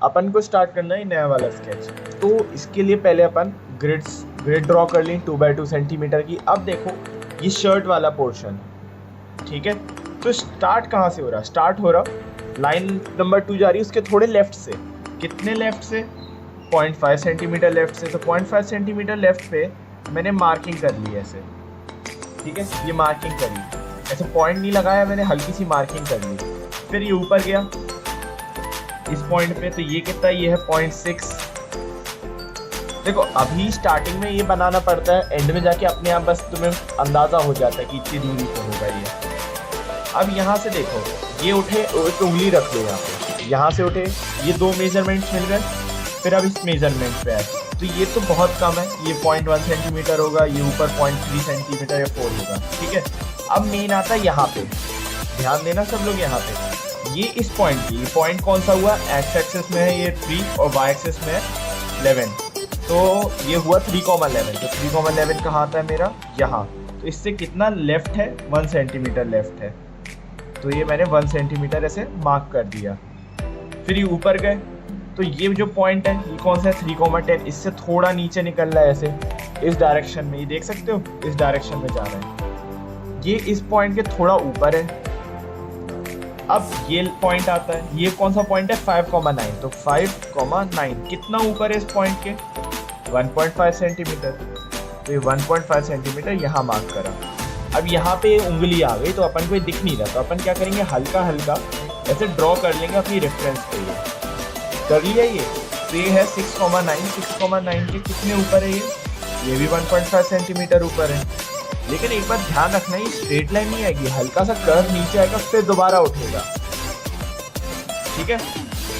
अपन को स्टार्ट करना है नया वाला स्केच। तो इसके लिए पहले अपन ग्रिड ड्रॉ कर ली 2x2 सेंटीमीटर की। अब देखो ये शर्ट वाला पोर्शन, ठीक है। तो स्टार्ट कहाँ से हो रहा? स्टार्ट हो रहा लाइन नंबर 2 जा रही है उसके थोड़े लेफ्ट से। कितने लेफ्ट से? 0.5 सेंटीमीटर लेफ्ट से। तो 0.5 सेंटीमीटर लेफ्ट पे मैंने मार्किंग कर ली ऐसे, ठीक है। ये मार्किंग करी, ऐसे पॉइंट नहीं लगाया मैंने, हल्की सी मार्किंग कर ली। फिर ये ऊपर गया इस पॉइंट पे, तो ये कितना? ये है 0.6। देखो अभी स्टार्टिंग में ये बनाना पड़ता है, एंड में जाके अपने आप बस तुम्हें अंदाजा हो जाता है कि इतनी दूरी पे होगा ये। अब यहाँ से देखो ये उठे, एक उंगली रख लो यहाँ पे, यहाँ से उठे, ये 2 मेजरमेंट्स मिल गए। फिर अब इस मेजरमेंट पे आए तो ये तो बहुत कम है, ये 0.1 सेंटीमीटर होगा, ये ऊपर 0.3 सेंटीमीटर या 4 होगा, ठीक है। अब मेन आता है यहाँ पे, ध्यान देना सब लोग यहाँ पे। ये इस पॉइंट की, ये पॉइंट कौन सा हुआ? एक्स एक्सिस में है ये 3 और वाई एक्सिस में है 11। तो ये हुआ 3,11। तो 3,11 कहाँ आता है मेरा? यहाँ। तो इससे कितना लेफ्ट है? 1 सेंटीमीटर लेफ्ट है। तो ये मैंने 1 सेंटीमीटर ऐसे मार्क कर दिया। फिर ये ऊपर गए तो ये जो पॉइंट है ये कौन सा है? 3,10। इससे थोड़ा नीचे निकल रहा है ऐसे इस डायरेक्शन में, ये देख सकते हो इस डायरेक्शन में जा रहा है। ये इस पॉइंट के थोड़ा ऊपर है। अब ये पॉइंट आता है, ये कौन सा पॉइंट है? 5,9। तो 5,9 कितना ऊपर है इस पॉइंट के? 1.5 सेंटीमीटर। तो ये 1.5 सेंटीमीटर यहाँ मार्क करा। अब यहाँ पे उंगली आ गई तो अपन को ये दिख नहीं रहा, तो अपन क्या करेंगे? हल्का हल्का ऐसे ड्रॉ कर लेंगे अपनी रेफरेंस पे। ये कर लिया ये। तो ये है 6,9। 6,9 के कितने ऊपर है ये भी 1.5 सेंटीमीटर ऊपर है। लेकिन एक बार ध्यान रखना, ये स्ट्रेट लाइन नहीं आएगी, हल्का सा कर्व नीचे आएगा फिर दोबारा उठेगा, ठीक है।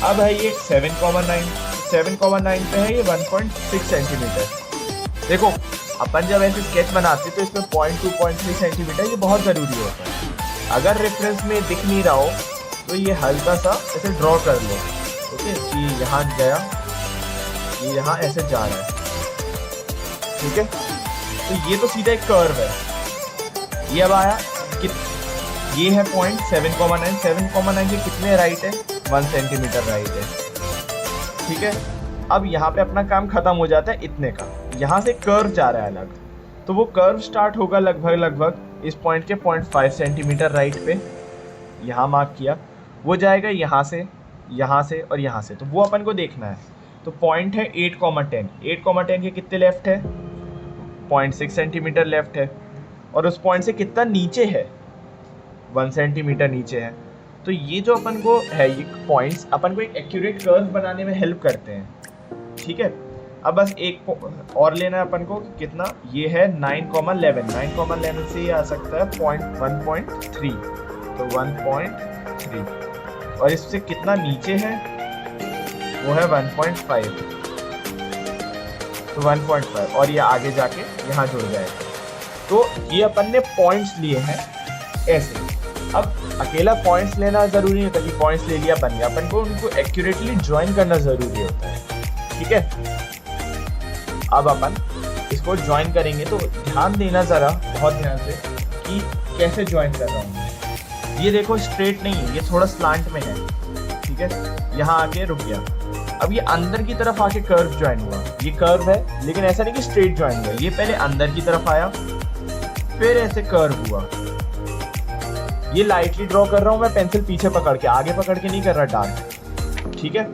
अब है ये 7,9। 7,9 पे है ये 1.6 सेंटीमीटर। देखो अपन जब ऐसे स्केच बनाते तो इसमें 0.2 0.3 सेंटीमीटर ये बहुत ज़रूरी होता है। अगर रेफरेंस में दिख नहीं रहा हो तो ये हल्का सा ऐसे ड्रॉ कर लो, ओके। कि यहाँ गया, ये यहाँ ऐसे जा रहा है, ठीक है। तो ये तो सीधा एक कर्व है। ये अब आया कि ये है पॉइंट 7,9। 7,9 के कितने राइट है? 1 सेंटीमीटर राइट है, ठीक है। अब यहाँ पे अपना काम खत्म हो जाता है इतने का। यहाँ से कर्व जा रहा है अलग, तो वो कर्व स्टार्ट होगा लगभग इस पॉइंट के 0.5 सेंटीमीटर राइट पे, यहाँ मार्क किया। वो जाएगा यहाँ से और यहाँ से, तो वो अपन को देखना है। तो पॉइंट है 8,10। 8,10 के कितने लेफ्ट है? 0.6 सेंटीमीटर लेफ्ट है। और उस पॉइंट से कितना नीचे है? 1 सेंटीमीटर नीचे है। तो ये जो अपन को है, ये पॉइंट्स अपन को एक एक्यूरेट कर्व बनाने में हेल्प करते हैं, ठीक है। अब बस एक और लेना है अपन को, कितना? ये है 9,11। 9,11 से ये आ सकता है 1.3। तो 1.3 और इससे कितना नीचे है? वो है 1.5। तो 1.5 और ये आगे जाके यहाँ जुड़ जाएगा। तो ये अपन ने पॉइंट्स लिए हैं ऐसे। अब अकेला पॉइंट्स लेना ज़रूरी नहीं होता कि पॉइंट्स ले लिया बन गया, अपन को उनको एक्यूरेटली ज्वाइन करना ज़रूरी होता है, ठीक है। अब अपन इसको ज्वाइन करेंगे तो ध्यान देना ज़रा, बहुत ध्यान से, कि कैसे ज्वाइन कर रहा हूँ। ये देखो स्ट्रेट नहीं है, ये थोड़ा स्लांट में है, ठीक है। यहाँ आके रुक गया। अब ये अंदर की तरफ आके कर्व ज्वाइन हुआ। ये कर्व है लेकिन ऐसा नहीं कि स्ट्रेट ज्वाइन हुआ, ये पहले अंदर की तरफ आया फिर ऐसे कर्व हुआ। ये लाइटली ड्रॉ कर रहा हूँ मैं पेंसिल पीछे पकड़ के, आगे पकड़ के नहीं कर रहा डार्क, ठीक है।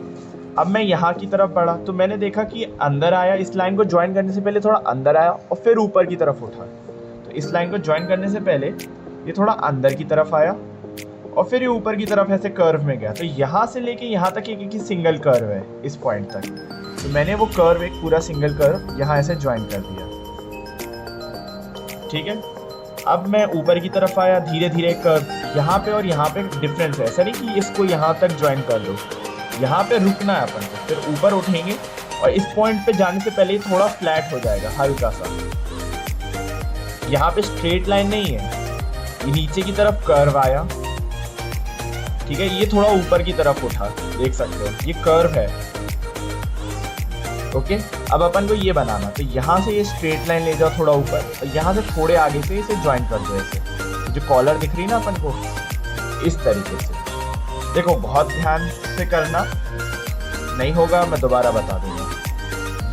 अब मैं यहाँ की तरफ बढ़ा तो मैंने देखा कि अंदर आया, इस लाइन को ज्वाइन करने से पहले थोड़ा अंदर आया और फिर ऊपर की तरफ उठा। तो इस लाइन को ज्वाइन करने से पहले ये थोड़ा अंदर की तरफ आया और फिर ये ऊपर की तरफ ऐसे कर्व में गया। तो यहाँ से लेके यहाँ तक एक सिंगल कर्व है इस पॉइंट तक। तो मैंने वो कर्व, एक पूरा सिंगल कर्व यहाँ ऐसे ज्वाइन कर दिया, ठीक है। अब मैं ऊपर की तरफ आया, धीरे धीरे कर्व यहाँ पे और यहाँ पे डिफरेंस है, ऐसा नहीं कि इसको यहाँ तक ज्वाइन कर दो, यहाँ पे रुकना है अपन को। फिर ऊपर उठेंगे और इस पॉइंट पे जाने से पहले थोड़ा फ्लैट हो जाएगा हल्का सा। यहाँ पे स्ट्रेट लाइन नहीं है, ये नीचे की तरफ कर्व आया, ठीक है। ये थोड़ा ऊपर की तरफ उठा, देख सकते हो ये कर्व है, ओके। अब अपन को ये बनाना, तो यहाँ से ये स्ट्रेट लाइन ले जाओ थोड़ा ऊपर और यहाँ से थोड़े आगे से इसे ज्वाइन कर दो ऐसे। जो कॉलर दिख रही है ना अपन को, इस तरीके से। देखो बहुत ध्यान से करना, नहीं होगा मैं दोबारा बता दूंगा।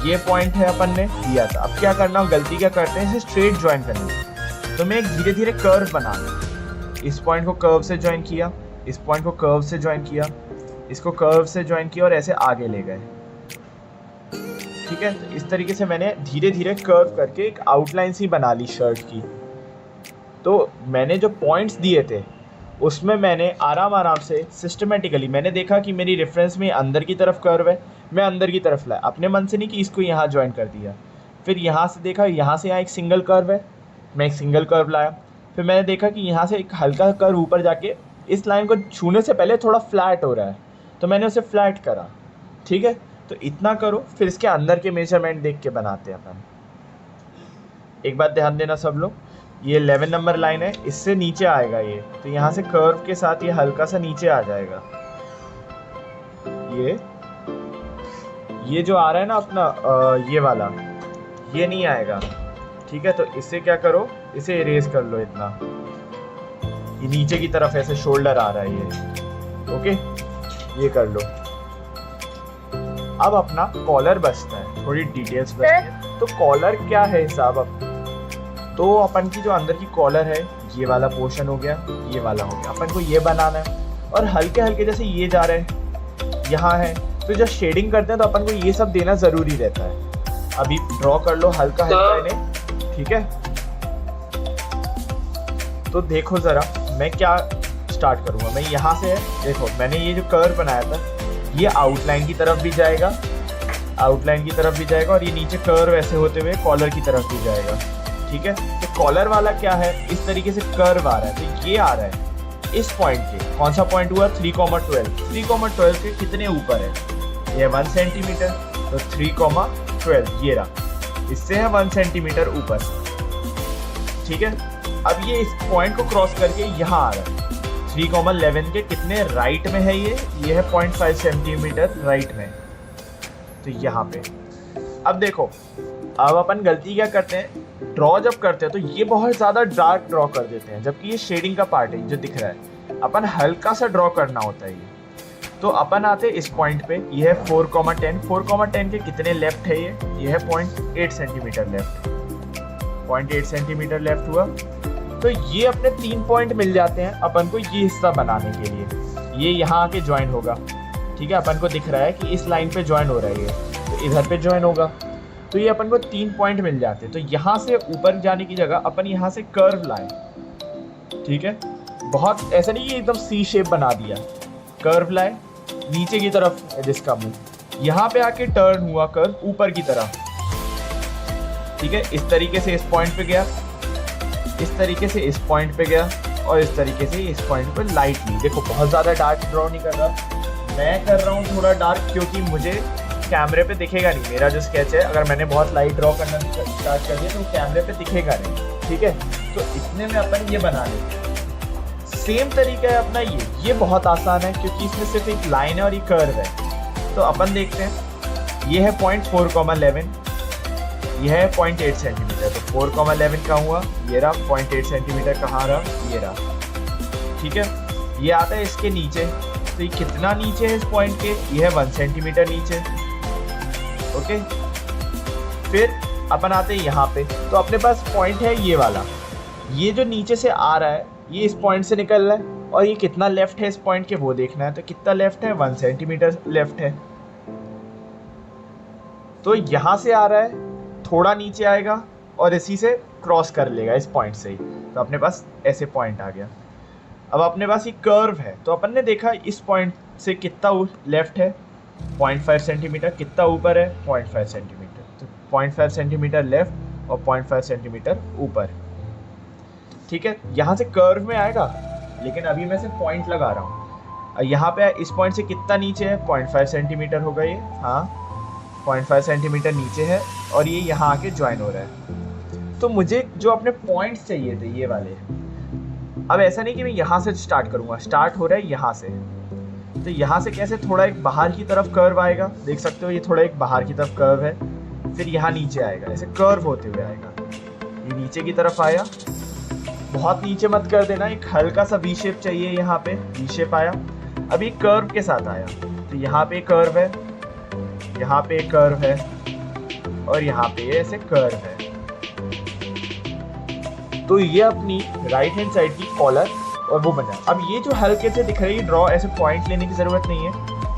ये पॉइंट है अपन ने दिया था। अब क्या करना, गलती क्या करते हैं, इसे स्ट्रेट ज्वाइन करना है। तो मैं एक धीरे धीरे कर्व बना लूँ। इस पॉइंट को कर्व से ज्वाइन किया, इस पॉइंट को कर्व से ज्वाइन किया, इसको कर्व से ज्वाइन किया और ऐसे आगे ले गए। ठीक है, तो इस तरीके से मैंने धीरे धीरे कर्व करके एक आउटलाइन सी बना ली शर्ट की। तो मैंने जो पॉइंट्स दिए थे उसमें मैंने आराम से सिस्टमेटिकली मैंने देखा कि मेरी रेफरेंस में अंदर की तरफ कर्व है, मैं अंदर की तरफ लाया, अपने मन से नहीं कि इसको यहाँ ज्वाइन कर दिया। फिर यहाँ से देखा, यहाँ से यहाँ एक सिंगल कर्व है, मैं एक सिंगल कर्व लाया। फिर मैंने देखा कि यहाँ से एक हल्का कर्व ऊपर जाके इस लाइन को छूने से पहले थोड़ा फ्लैट हो रहा है, तो मैंने उसे फ्लैट करा। ठीक है, तो इतना करो, फिर इसके अंदर के मेजरमेंट देख के बनाते हैं अपन। एक बात ध्यान देना सब लोग, ये 11 नंबर लाइन है, इससे नीचे आएगा ये, तो यहाँ से कर्व के साथ ये हल्का सा नीचे आ जाएगा। ये जो आ रहा है ना अपना ये वाला, ये नहीं आएगा। ठीक है, तो इससे क्या करो, इसे इरेज कर लो इतना। ये नीचे की तरफ ऐसे शोल्डर आ रहा है ये। ओके, ये कर लो। अब अपना कॉलर बचता है, थोड़ी डिटेल्स बचती है। तो कॉलर क्या है हिसाब, अब तो अपन की जो अंदर की कॉलर है, ये वाला पोर्शन हो गया, ये वाला हो गया, अपन को ये बनाना है। और हल्के हल्के जैसे ये जा रहे हैं, यहाँ है, तो जब शेडिंग करते हैं तो अपन को ये सब देना ज़रूरी रहता है। अभी ड्रॉ कर लो हल्का हल्का इन्हें। ठीक है, तो देखो ज़रा मैं क्या स्टार्ट करूँगा। मैं यहाँ से देखो, मैंने ये जो कर्व बनाया था ये आउटलाइन की तरफ भी जाएगा, आउटलाइन की तरफ भी जाएगा, और ये नीचे कर्व ऐसे होते हुए कॉलर की तरफ भी जाएगा। ठीक है, तो कॉलर वाला क्या है, इस तरीके से कर्व आ रहा है, तो ये आ रहा है इस पॉइंट के, कौन सा पॉइंट हुआ 3,12, 3,12 के कितने ऊपर है, ये 1 सेंटीमीटर, तो 3,12 ये रहा, इससे है 1 सेंटीमीटर ऊपर। ठीक है, अब ये इस पॉइंट को क्रॉस करके यहाँ आ रहा है, 3,11 के कितने राइट में है, ये है 0.5 सेंटीमीटर राइट में, तो यहाँ पे। अब देखो, अब अपन गलती क्या करते हैं, ड्रॉ जब करते हैं तो ये बहुत ज़्यादा डार्क ड्रॉ कर देते हैं, जबकि ये शेडिंग का पार्ट है जो दिख रहा है, अपन हल्का सा ड्रॉ करना होता है ये। तो अपन आते हैं इस पॉइंट पे, ये है 4,10, 4,10 के कितने लेफ्ट है, ये है 0.8 सेंटीमीटर लेफ्ट, 0.8 सेंटीमीटर लेफ्ट हुआ। तो ये अपने 3 पॉइंट मिल जाते हैं अपन को ये हिस्सा बनाने के लिए। ये यहाँ आके ज्वाइन होगा। ठीक है, अपन को दिख रहा है कि इस लाइन पे ज्वाइन हो रहा है ये, तो इधर पे ज्वाइन होगा, तो ये अपन को 3 पॉइंट मिल जाते हैं। तो यहाँ से ऊपर जाने की जगह अपन यहाँ से कर्व लाए। ठीक है, बहुत ऐसा नहीं कि एकदम सी शेप बना दिया, कर्व लाए नीचे की तरफ जिसका मुंह, यहाँ पे आके टर्न हुआ कर्व ऊपर की तरफ। ठीक है, इस तरीके से इस पॉइंट पे गया, इस तरीके से इस पॉइंट पे गया, और इस तरीके से इस पॉइंट पे लाइटली। देखो बहुत ज़्यादा डार्क ड्रॉ नहीं कर रहा, मैं कर रहा हूँ थोड़ा डार्क, क्योंकि मुझे कैमरे पे दिखेगा नहीं। मेरा जो स्केच है, अगर मैंने बहुत लाइट ड्रॉ करना स्टार्ट कर दिया तो कैमरे पे दिखेगा नहीं। ठीक है, तो इतने में अपन ये बना लेते हैं। सेम तरीका है अपना ये बहुत आसान है, क्योंकि इसमें सिर्फ एक लाइन है और ये कर्व है। तो अपन देखते हैं, ये है 0.4,11, यह है 0.8 सेंटीमीटर, तो 4,11 का हुआ, ये रहा 0.8 सेंटीमीटर, कहाँ रहा, ये रहा। ठीक है, ये आता है इसके नीचे, तो ये कितना नीचे है इस पॉइंट के, ये है 1 सेंटीमीटर नीचे। ओके, फिर अपन आते हैं यहाँ पे, तो अपने पास पॉइंट है ये वाला, ये जो नीचे से आ रहा है ये इस पॉइंट से निकल रहा है, और ये कितना लेफ्ट है इस पॉइंट के वो देखना है। तो कितना लेफ्ट है, 1 सेंटीमीटर लेफ्ट है। तो यहाँ से आ रहा है, थोड़ा नीचे आएगा और इसी से क्रॉस कर लेगा इस पॉइंट से ही, तो अपने पास ऐसे पॉइंट आ गया। अब अपने पास ये कर्व है, तो अपन ने देखा इस पॉइंट से कितना लेफ्ट है, 0.5 सेंटीमीटर, कितना ऊपर है, 0.5 सेंटीमीटर, तो 0.5 सेंटीमीटर लेफ्ट और 0.5 सेंटीमीटर ऊपर। ठीक है, यहाँ से कर्व में आएगा, लेकिन अभी मैं से पॉइंट लगा रहा हूँ। यहाँ पे इस पॉइंट से कितना नीचे है, 0.5 सेंटीमीटर होगा ये, हाँ 0.5 सेंटीमीटर नीचे है, और ये यहाँ आके ज्वाइन हो रहा है। तो मुझे जो अपने पॉइंट्स चाहिए थे ये वाले, अब ऐसा नहीं कि मैं यहाँ से स्टार्ट करूँगा, स्टार्ट हो रहा है यहाँ से, तो यहाँ से कैसे थोड़ा एक बाहर की तरफ कर्व आएगा, देख सकते हो ये थोड़ा एक बाहर की तरफ कर्व है, फिर यहाँ नीचे आएगा, ऐसे कर्व होते हुए आएगा, ये नीचे की तरफ आया, बहुत नीचे मत कर देना, एक हल्का सा वी शेप चाहिए, यहाँ पे वी शेप आया। अब ये कर्व के साथ आया, तो यहाँ पे कर्व है, यहाँ पे कर्व है और यहाँ पे ऐसे कर्व है। तो ये अपनी राइट हैंड साइड की कॉलर और वो बना। अब ये जो हल्के से दिख रही है ड्रॉ, ऐसे पॉइंट लेने की ज़रूरत नहीं है,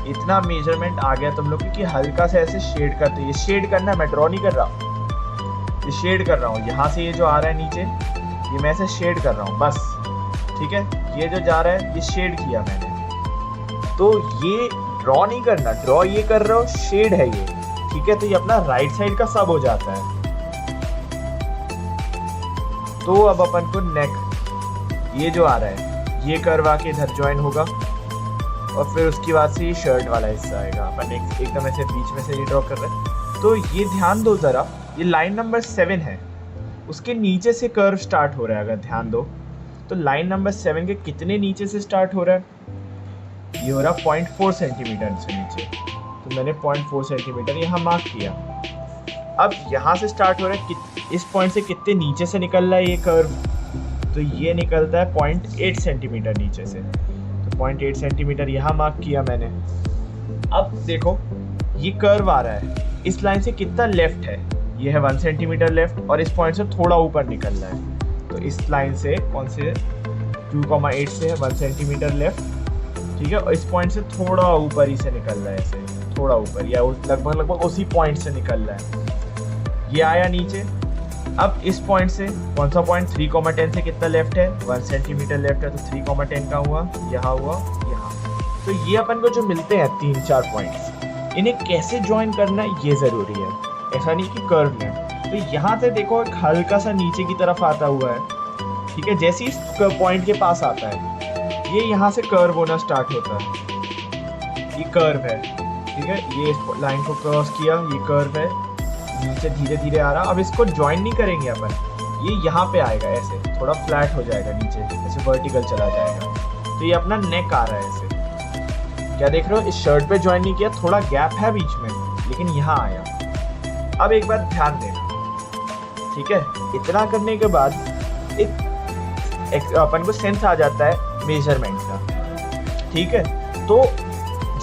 इतना मेजरमेंट आ गया तुम लोग कि हल्का से ऐसे शेड करते, ये शेड करना है, मैं ड्रॉ नहीं कर रहा, ये शेड कर रहा हूँ। यहाँ से ये जो आ रहा है नीचे, ये मैं ऐसे शेड कर रहा हूँ बस, ठीक है। ये जो जा रहा है ये शेड किया मैंने, तो ये ड्रॉ नहीं करना, ड्रॉ ये कर रहे हो, शेड है ये, ठीक है। तो ये अपना राइट साइड का सब हो जाता है। तो अब अपन को नेक, ये जो आ रहा है ये करवा के इधर ज्वाइन होगा और फिर उसके बाद से ये शर्ट वाला हिस्सा आएगा। अपन एकदम ऐसे बीच में से ये ड्रॉ कर रहे हैं। तो ये ध्यान दो ज़रा, ये लाइन नंबर 7 है, उसके नीचे से कर्व स्टार्ट हो रहा है। अगर ध्यान दो तो लाइन नंबर 7 के कितने नीचे से स्टार्ट हो रहा है, ये हो रहा 0.4 सेंटीमीटर से नीचे। तो मैंने 0.4 सेंटीमीटर यहाँ मार्क किया। अब यहाँ से स्टार्ट हो रहा है, इस पॉइंट से कितने नीचे से निकल रहा है ये कर्व, तो ये निकलता है 0.8 सेंटीमीटर नीचे से। तो 0.8 सेंटीमीटर यहाँ मार्क किया मैंने। अब देखो ये कर्व आ रहा है, इस लाइन से कितना लेफ्ट है, ये है 1 सेंटीमीटर लेफ्ट, और इस पॉइंट से थोड़ा ऊपर निकल रहा है। तो इस लाइन से कौन से 2,8 से है 1 सेंटीमीटर लेफ्ट, ठीक है। और इस पॉइंट से थोड़ा ऊपर ही से निकल रहा है, ऐसे थोड़ा ऊपर या लगभग उसी पॉइंट से निकल रहा है। ये आया नीचे। अब इस पॉइंट से कौन सा पॉइंट 3,10 से कितना लेफ्ट है, 1 सेंटीमीटर लेफ्ट है, तो 3,10 का हुआ, यहाँ हुआ, यहाँ। तो ये अपन को जो मिलते हैं 3-4 पॉइंट्स, इन्हें कैसे ज्वाइन करना है ये ज़रूरी है, ऐसा नहीं कि कर्व लें। तो यहाँ से देखो एक हल्का सा नीचे की तरफ आता हुआ है, ठीक है। जैसे इस पॉइंट के पास आता है, ये यहाँ से कर्व होना स्टार्ट होता है, ये कर्व है, ठीक है। ये इस लाइन को क्रॉस किया, ये कर्व है, नीचे धीरे धीरे आ रहा। अब इसको ज्वाइन नहीं करेंगे अपन, ये यहाँ पे आएगा, ऐसे थोड़ा फ्लैट हो जाएगा नीचे, ऐसे वर्टिकल चला जाएगा। तो ये अपना नेक आ रहा है ऐसे, क्या देख रहे हो, इस शर्ट पे ज्वाइन नहीं किया, थोड़ा गैप है बीच में, लेकिन यहाँ आया। अब एक बात ध्यान देना, ठीक है। इतना करने के बाद एक अपन को सेंस आ जाता है मेजरमेंट का, ठीक है। तो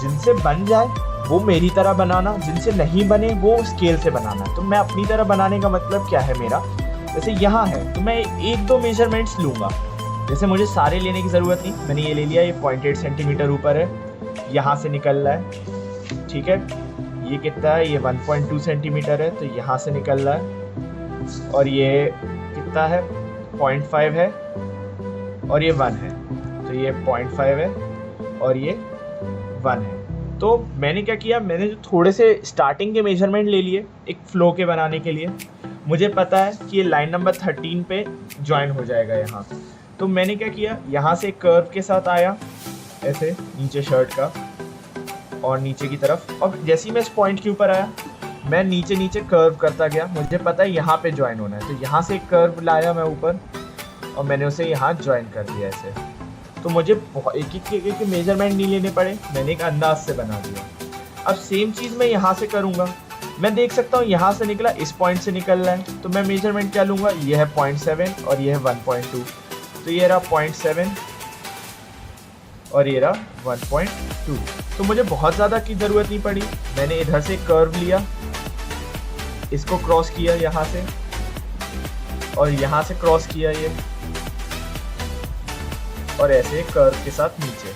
जिनसे बन जाए वो मेरी तरह बनाना, जिनसे नहीं बने वो स्केल से बनाना। तो मैं अपनी तरह बनाने का मतलब क्या है मेरा, जैसे यहाँ है तो मैं 1-2 मेजरमेंट्स लूँगा, जैसे मुझे सारे लेने की ज़रूरत नहीं, मैंने ये ले लिया, ये 0.8 सेंटीमीटर ऊपर है, यहाँ से निकल रहा है, ठीक है। ये कितना है, ये 1.2 सेंटीमीटर है, तो यहाँ से निकल रहा है। और ये कितना है, 0.5 है, और ये 1 है, तो ये 0.5 है और ये 1 है। तो मैंने क्या किया, मैंने जो थोड़े से स्टार्टिंग के मेजरमेंट ले लिए एक फ्लो के बनाने के लिए। मुझे पता है कि ये लाइन नंबर 13 पे ज्वाइन हो जाएगा यहाँ। तो मैंने क्या किया, यहाँ से कर्व के साथ आया ऐसे नीचे शर्ट का और नीचे की तरफ, और जैसे ही मैं इस पॉइंट के ऊपर आया मैं नीचे नीचे कर्व करता गया। मुझे पता है यहाँ पे ज्वाइन होना है, तो यहाँ से एक कर्व लाया मैं ऊपर और मैंने उसे यहाँ ज्वाइन कर दिया ऐसे। तो मुझे एक मेजरमेंट नहीं लेने पड़े, मैंने एक अंदाज से बना दिया। अब सेम चीज़ मैं यहाँ से करूँगा, मैं देख सकता हूँ यहाँ से निकला, इस पॉइंट से निकल रहा है, तो मैं मेजरमेंट क्या लूँगा, ये है 0.7 और ये है 1.2, तो ये रहा 0.7 और ये रहा 1.2। तो मुझे बहुत ज़्यादा की ज़रूरत नहीं पड़ी, मैंने इधर से कर्व लिया, इसको क्रॉस किया यहाँ से और यहाँ से क्रॉस किया ये, और ऐसे कर्व के साथ नीचे,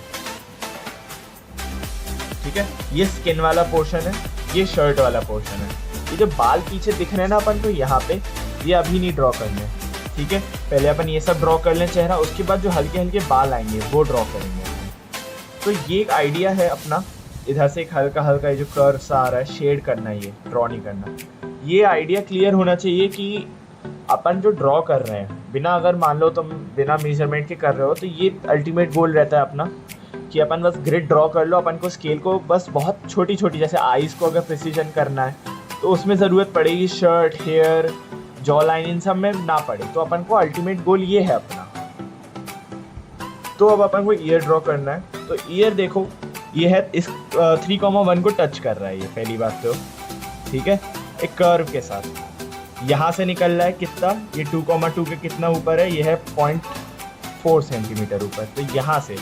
ठीक है। ये स्किन वाला पोर्शन है, ये शर्ट वाला पोर्शन है। ये जो बाल पीछे दिख रहे हैं ना अपन को यहाँ पे, ये अभी नहीं ड्रॉ करने, ठीक है। पहले अपन ये सब ड्रॉ कर लें चेहरा, उसके बाद जो हल्के हल्के बाल आएंगे वो ड्रॉ करेंगे। तो ये एक आइडिया है अपना, इधर से एक हल्का हल्का ये जो कर्व सा आ रहा है, शेड करना है, ये ड्रॉ नहीं करना। ये आइडिया क्लियर होना चाहिए कि अपन जो ड्रॉ कर रहे हैं, बिना अगर मान लो तुम बिना मेजरमेंट के कर रहे हो, तो ये अल्टीमेट गोल रहता है अपना कि अपन बस ग्रिड ड्रॉ कर लो। अपन को स्केल को बस बहुत छोटी छोटी, जैसे आईज को अगर प्रिसीजन करना है तो उसमें ज़रूरत पड़ेगी, शर्ट, हेयर, जॉ लाइन, इन सब में ना पड़े। तो अपन को अल्टीमेट गोल ये है अपना। तो अब अपन को ईयर ड्रॉ करना है, तो ईयर देखो ये है इस 3,1 को टच कर रहा है, ये पहली बात तो, ठीक है। एक कर्व के साथ यहाँ से निकल रहा है कितना, ये 2,2 के कितना ऊपर है, ये है 0.4 सेंटीमीटर ऊपर। तो यहाँ से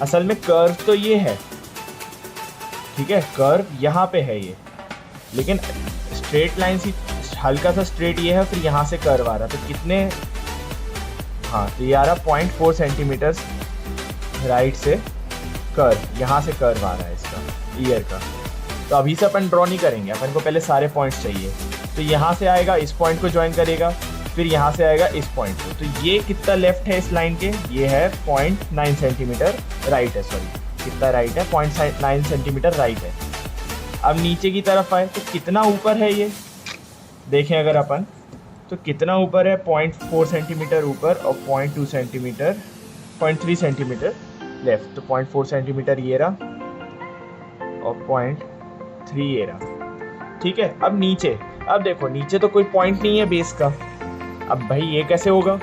असल में कर्व तो ये है, ठीक है, कर्व यहाँ पे है ये, लेकिन स्ट्रेट लाइन सी हल्का सा स्ट्रेट ये है, फिर यहाँ से कर्व आ रहा, तो कितने, हाँ तो ये आ रहा 0.4 सेंटीमीटर राइट से कर्व, यहाँ से कर्व आ रहा है इसका ईयर का। तो अभी से अपन ड्रॉ नहीं करेंगे, अपन को पहले सारे पॉइंट्स चाहिए। तो यहाँ से आएगा, इस पॉइंट को ज्वाइन करेगा, फिर यहाँ से आएगा इस पॉइंट को। तो ये कितना लेफ्ट है इस लाइन के, ये है 0.9 सेंटीमीटर राइट है, सॉरी कितना राइट है, 0.9 सेंटीमीटर राइट है। अब नीचे की तरफ आए तो कितना ऊपर है ये, देखें अगर अपन तो कितना ऊपर है, 0.4 सेंटीमीटर ऊपर और 0.2 सेंटीमीटर 0.3 सेंटीमीटर लेफ्ट। तो 0.4 सेंटीमीटर ये रहा और 0.3 ये रहा, ठीक है। अब नीचे, अब देखो नीचे तो कोई पॉइंट नहीं है बेस का, अब भाई ये कैसे होगा,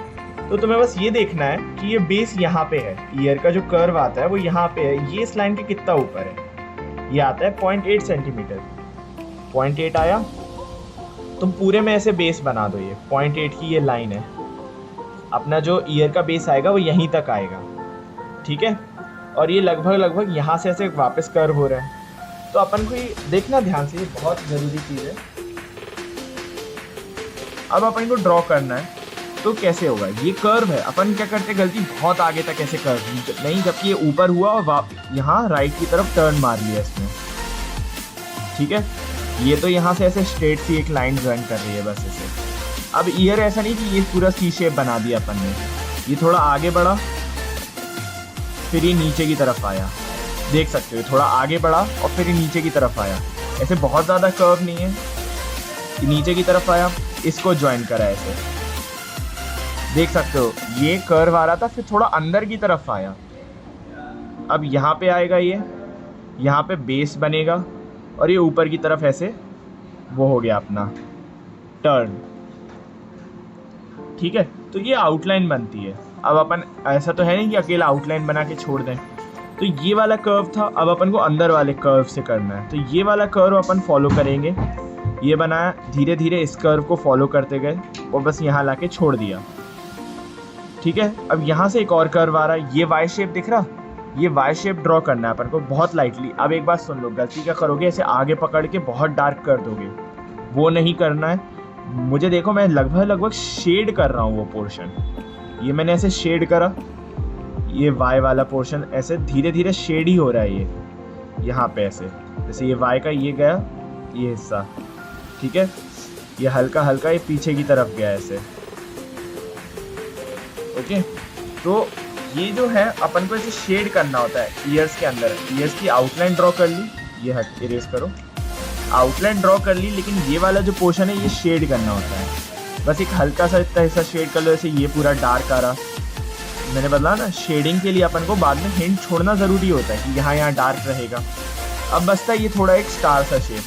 तो तुम्हें बस ये देखना है कि ये बेस यहाँ पे है, ईयर का जो कर्व आता है वो यहाँ पे है, ये इस लाइन के कितना ऊपर है, ये आता है 0.8 सेंटीमीटर, 0.8 आया, तुम पूरे में ऐसे बेस बना दो, ये 0.8 की ये लाइन है, अपना जो ईयर का बेस आएगा वो यहीं तक आएगा, ठीक है। और ये लगभग यहाँ से ऐसे वापस कर्व हो रहा है, तो अपन को ये देखना ध्यान से, ये बहुत ज़रूरी चीज़ है। अब अपन को ड्रॉ करना है, तो कैसे होगा, ये कर्व है, अपन क्या करते हैं गलती, बहुत आगे तक ऐसे कर्व नहीं, जबकि ये ऊपर हुआ और यहाँ राइट की तरफ टर्न मार लिया इसमें, ठीक है। ये तो यहाँ से ऐसे स्ट्रेट सी एक लाइन ज्वाइन कर रही है बस ऐसे। अब ईयर ऐसा नहीं कि ये पूरा सी शेप बना दिया अपन ने, ये थोड़ा आगे बढ़ा, फिर ये नीचे की तरफ आया, देख सकते हो थोड़ा आगे बढ़ा और फिर ये नीचे की तरफ आया, ऐसे बहुत ज़्यादा कर्व नहीं है, नीचे की तरफ आया, इसको ज्वाइन करा ऐसे, देख सकते हो ये कर्व आ रहा था, फिर थोड़ा अंदर की तरफ आया, अब यहाँ पे आएगा, ये यहाँ पे बेस बनेगा और ये ऊपर की तरफ ऐसे वो हो गया अपना टर्न, ठीक है। तो ये आउटलाइन बनती है। अब अपन ऐसा तो है नहीं कि अकेला आउटलाइन बना के छोड़ दें, तो ये वाला कर्व था, अब अपन को अंदर वाले कर्व से करना है, तो ये वाला कर्व अपन फॉलो करेंगे, ये बनाया, धीरे धीरे इस कर्व को फॉलो करते गए और बस यहाँ लाके छोड़ दिया, ठीक है। अब यहाँ से एक और कर्व आ रहा है, ये वाई शेप दिख रहा, ये वाई शेप ड्रॉ करना है अपन को बहुत लाइटली। अब एक बात सुन लो, गलती क्या करोगे, ऐसे आगे पकड़ के बहुत डार्क कर दोगे, वो नहीं करना है। मुझे देखो मैं लगभग शेड कर रहा हूँ वो पोर्शन, ये मैंने ऐसे शेड करा, ये वाई वाला पोर्शन ऐसे धीरे धीरे शेड ही हो रहा है, ये यहाँ पे ऐसे, जैसे ये वाई का ये गया ये हिस्सा, ठीक है, ये हल्का हल्का ये पीछे की तरफ गया ऐसे, ओके। तो ये जो है अपन को ऐसे शेड करना होता है ईयर्स के अंदर, ईयर्स की आउटलाइन ड्रॉ कर ली, ये हट इरेज करो, आउटलाइन ड्रॉ कर ली, लेकिन ये वाला जो पोर्शन है ये शेड करना होता है, बस एक हल्का सा इतना हिस्सा शेड कर लो, जैसे ये पूरा डार्क आ रहा, मैंने बदला ना, शेडिंग के लिए अपन को बाद में हिंट छोड़ना ज़रूरी होता है कि यहाँ डार्क रहेगा। अब बसता है ये थोड़ा एक स्टार सा शेप,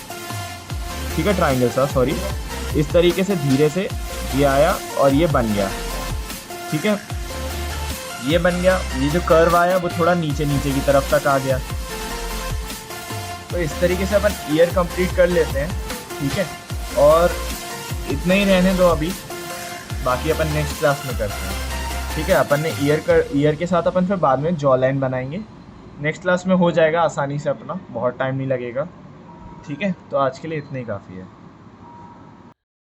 ठीक है, ट्राइंगल सा, सॉरी, इस तरीके से धीरे से ये आया और ये बन गया, ठीक है, ये बन गया। ये जो कर्व आया वो थोड़ा नीचे की तरफ तक आ गया। तो इस तरीके से अपन ईयर कंप्लीट कर लेते हैं, ठीक है, और इतना ही रहने दो अभी, बाकी अपन नेक्स्ट क्लास में करते हैं, ठीक है। अपन ने ईयर के साथ अपन फिर बाद में जॉ लाइन बनाएंगे, नेक्स्ट क्लास में हो जाएगा आसानी से अपना, बहुत टाइम नहीं लगेगा, ठीक है। तो आज के लिए इतना ही काफ़ी है।